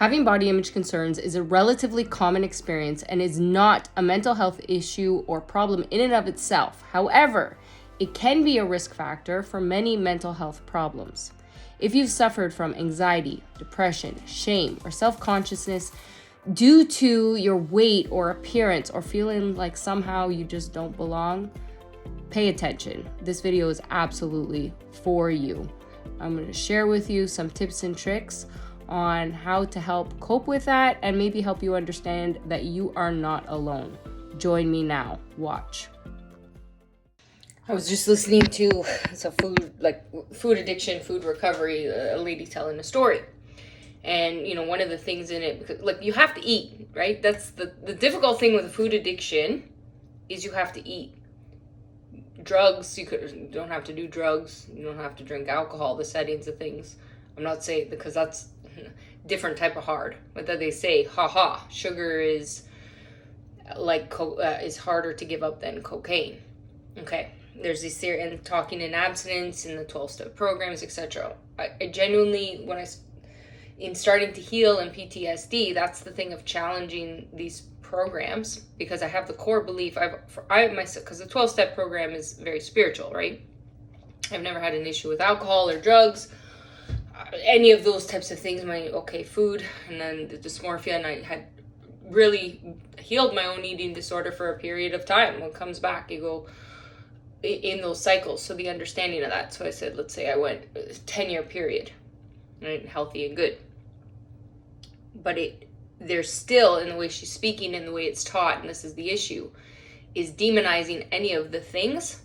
Having body image concerns is a relatively common experience and is not a mental health issue or problem in and of itself. However, it can be a risk factor for many mental health problems. If you've suffered from anxiety, depression, shame, or self-consciousness due to your weight or appearance, or feeling like somehow you just don't belong, pay attention. This video is absolutely for you. I'm going to share with you some tips and tricks on how to help cope with that and maybe help you understand that you are not alone. Join me now. Watch. I was just listening to food addiction, food recovery, a lady telling a story. And, one of the things in it, because, you have to eat, right? That's the difficult thing with a food addiction is you have to eat. Drugs, you don't have to do drugs. You don't have to drink alcohol, the settings of things. I'm not saying, because that's different type of hard, but that they say, sugar is is harder to give up than cocaine. Okay, there's this theory and talking in abstinence in the 12-step programs, etc. I genuinely, in starting to heal in PTSD, that's the thing of challenging these programs, because I have the core belief because the 12-step program is very spiritual, right? I've never had an issue with alcohol or drugs, any of those types of things. Food, and then the dysmorphia, and I had really healed my own eating disorder for a period of time. When it comes back, you go in those cycles. So the understanding of that. So I said, let's say I went a 10-year period, right, healthy and good. But there's still, in the way she's speaking and the way it's taught, and this is the issue, is demonizing any of the things.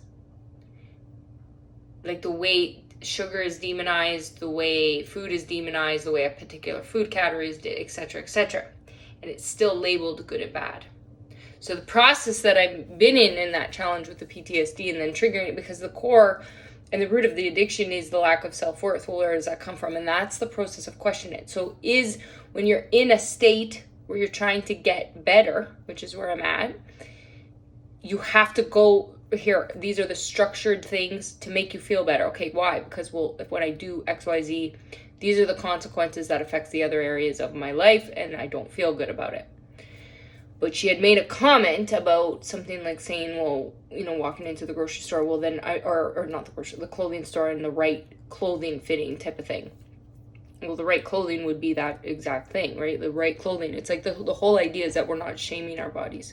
Like the way sugar is demonized, the way food is demonized, the way a particular food category is, etc., etc. And it's still labeled good and bad. So the process that I've been in that challenge with the PTSD and then triggering it, because the core and the root of the addiction is the lack of self-worth. Well, where does that come from? And that's the process of questioning it. So when you're in a state where you're trying to get better, which is where I'm at, you have to go here. These are the structured things to make you feel better. Okay, why? Because, when I do XYZ, these are the consequences that affects the other areas of my life, and I don't feel good about it. But she had made a comment about something like saying, walking into the grocery store, or not the grocery, the clothing store, and the right clothing fitting type of thing. Well, the right clothing would be that exact thing, right? The right clothing. It's like the whole idea is that we're not shaming our bodies.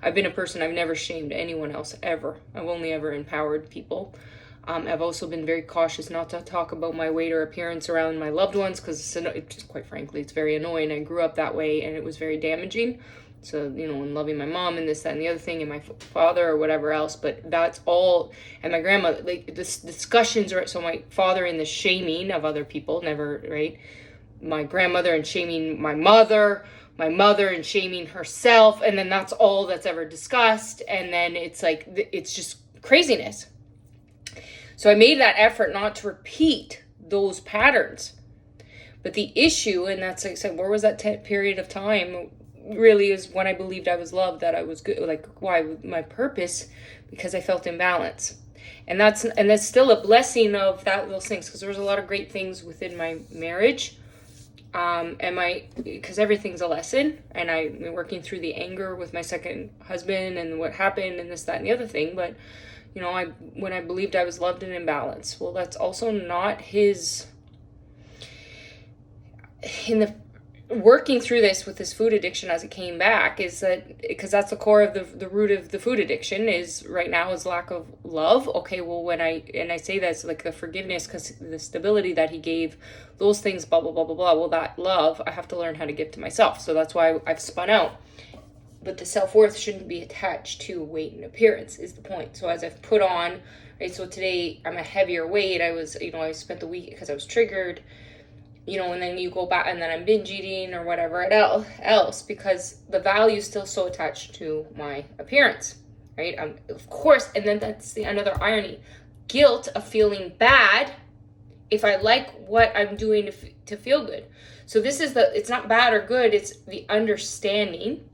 I've been a person, I've never shamed anyone else, ever. I've only ever empowered people. I've also been very cautious not to talk about my weight or appearance around my loved ones, because quite frankly, it's very annoying. I grew up that way, and it was very damaging. So, and loving my mom and this, that, and the other thing, and my father or whatever else, but that's all, and my grandmother, this discussions, right? So my father in the shaming of other people, never, right? My grandmother and shaming my mother and shaming herself, and then that's all that's ever discussed, and then it's just craziness. So I made that effort not to repeat those patterns. But the issue, and that's like I said, where was that period of time? Really is when I believed I was loved, that I was good. Why? My purpose, because I felt imbalance. And that's still a blessing of those things, because there was a lot of great things within my marriage. Because everything's a lesson, and I've been working through the anger with my second husband and what happened and this, that, and the other thing. But, when I believed I was loved and in balance, well, that's also not working through this with this food addiction as it came back, is that because that's the core of the root of the food addiction is right now is lack of love. Okay, well, when I say that's like the forgiveness, because the stability that he gave, those things, blah, blah, blah, blah, blah. Well, that love, I have to learn how to give to myself. So that's why I've spun out. But the self-worth shouldn't be attached to weight and appearance is the point. So as I've put on, right, so today I'm a heavier weight. I spent the week because I was triggered, and then you go back, and then I'm binge eating or whatever else, because the value is still so attached to my appearance, right? Of course, and then that's another irony. Guilt of feeling bad if I like what I'm doing to feel good. So it's not bad or good, it's the understanding,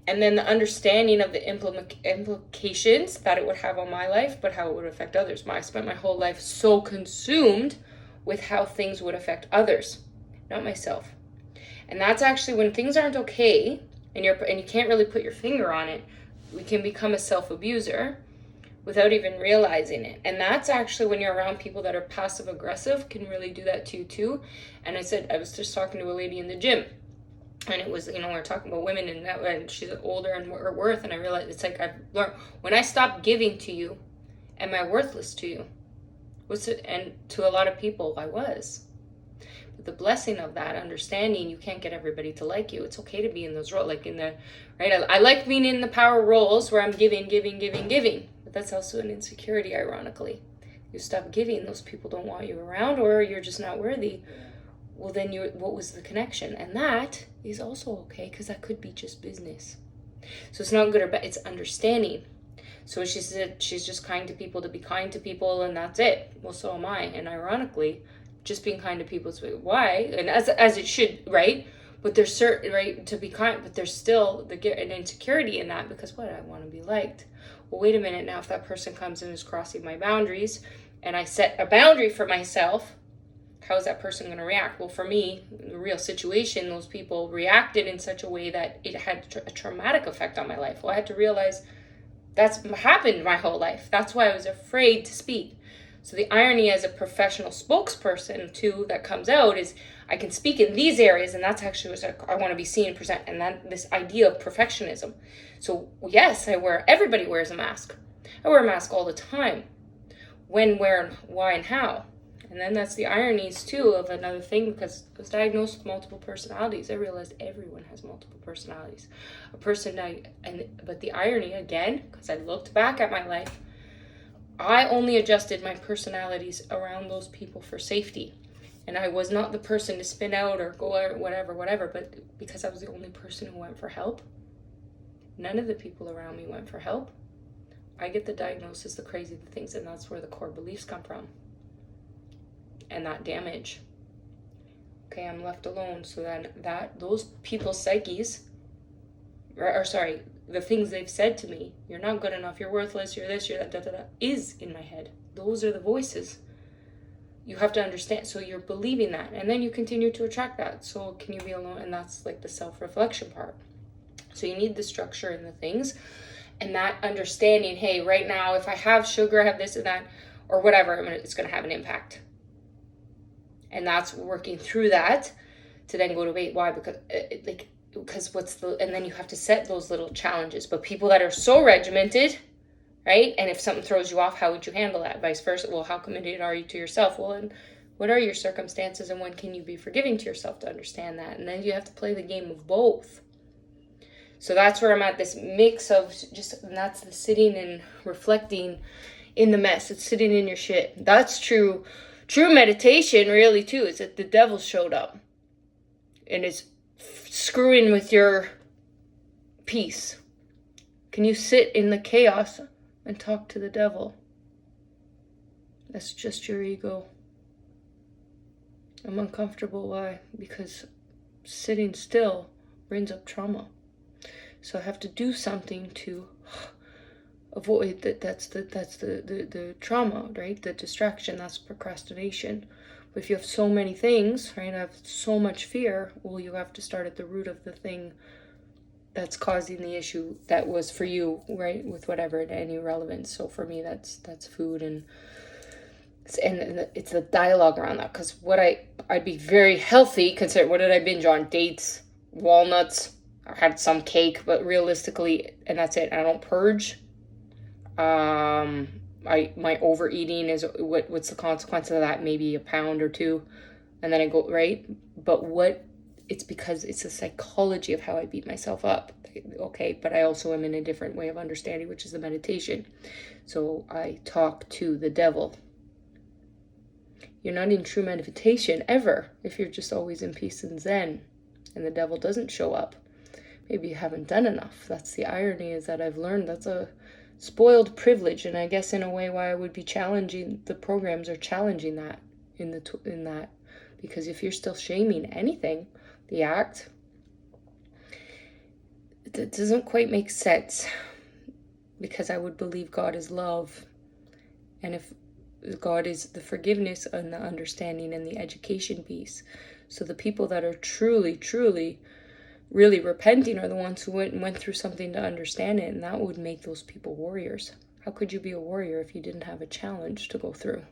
and then the understanding of the implications that it would have on my life, but how it would affect others. I spent my whole life so consumed with how things would affect others, not myself. And that's actually when things aren't okay and you can't really put your finger on it, we can become a self-abuser without even realizing it. And that's actually when you're around people that are passive aggressive, can really do that to you too. And I was just talking to a lady in the gym, and it was, we were talking about women and she's older and her worth, and I realized it's like I've learned, when I stop giving to you, am I worthless to you? And to a lot of people I was. But the blessing of that understanding, you can't get everybody to like you. It's okay to be in those roles, like in the right. I like being in the power roles where I'm giving, but that's also an insecurity. Ironically, you stop giving, those people don't want you around, or you're just not worthy. Well, then what was the connection? And that is also okay, because that could be just business. So it's not good or bad, it's understanding. So she said she's just kind to people to be kind to people, and that's it. Well, so am I. And ironically, just being kind to people is why, and as it should, right? But there's certain, right, to be kind, but there's still an insecurity in that, because what, I want to be liked. Well, wait a minute now, if that person comes and is crossing my boundaries, and I set a boundary for myself, how is that person going to react? Well, for me, in the real situation, those people reacted in such a way that it had a traumatic effect on my life. Well, I had to realize that's happened my whole life. That's why I was afraid to speak. So the irony as a professional spokesperson too that comes out is I can speak in these areas, and that's actually what I want to be seen and present, and that this idea of perfectionism. So yes, everybody wears a mask. I wear a mask all the time. When, where, why, and how. And then that's the ironies too of another thing, because I was diagnosed with multiple personalities. I realized everyone has multiple personalities. But the irony again, because I looked back at my life, I only adjusted my personalities around those people for safety. And I was not the person to spin out or go out, whatever, but because I was the only person who went for help, none of the people around me went for help. I get the diagnosis, the crazy things, and that's where the core beliefs come from. And that damage. Okay, I'm left alone. So then those people's psyches, the things they've said to me, you're not good enough, you're worthless, you're this, you're that, is in my head. Those are the voices. You have to understand. So you're believing that, and then you continue to attract that. So can you be alone? And that's like the self-reflection part. So you need the structure and the things, and that understanding, hey, right now, if I have sugar, I have this and that, or whatever, it's going to have an impact. And that's working through that to then go to wait, why? Because and then you have to set those little challenges. But people that are so regimented, right? And if something throws you off, how would you handle that? Vice versa. Well, how committed are you to yourself? Well, and what are your circumstances, and when can you be forgiving to yourself to understand that? And then you have to play the game of both. So that's where I'm at, this mix of and that's the sitting and reflecting in the mess. It's sitting in your shit. That's true. True meditation, really, too, is that the devil showed up and is screwing with your peace. Can you sit in the chaos and talk to the devil? That's just your ego. I'm uncomfortable. Why? Because sitting still brings up trauma. So I have to do something to avoid that. That's the trauma, right? The distraction, that's procrastination. But if you have so many things, right, I have so much fear, well, you have to start at the root of the thing that's causing the issue that was for you, right, with whatever, any relevance. So for me, that's food, and it's the dialogue around that, because I'd be very healthy, consider, what did I binge on? Dates, walnuts, I had some cake, but realistically, and that's it. I don't purge. My overeating is what's the consequence of that? Maybe a pound or two, and then I go, right? But it's because it's the psychology of how I beat myself up. Okay, but I also am in a different way of understanding, which is the meditation. So I talk to the devil. You're not in true meditation ever if you're just always in peace and zen, and the devil doesn't show up. Maybe you haven't done enough. That's the irony, is that I've learned that's a spoiled privilege, and I guess in a way why I would be challenging, the programs are challenging that in that, because if you're still shaming anything, the act, it doesn't quite make sense, because I would believe God is love, and if God is the forgiveness and the understanding and the education piece. So the people that are truly, truly, really repenting are the ones who went through something to understand it, and that would make those people warriors. How could you be a warrior if you didn't have a challenge to go through?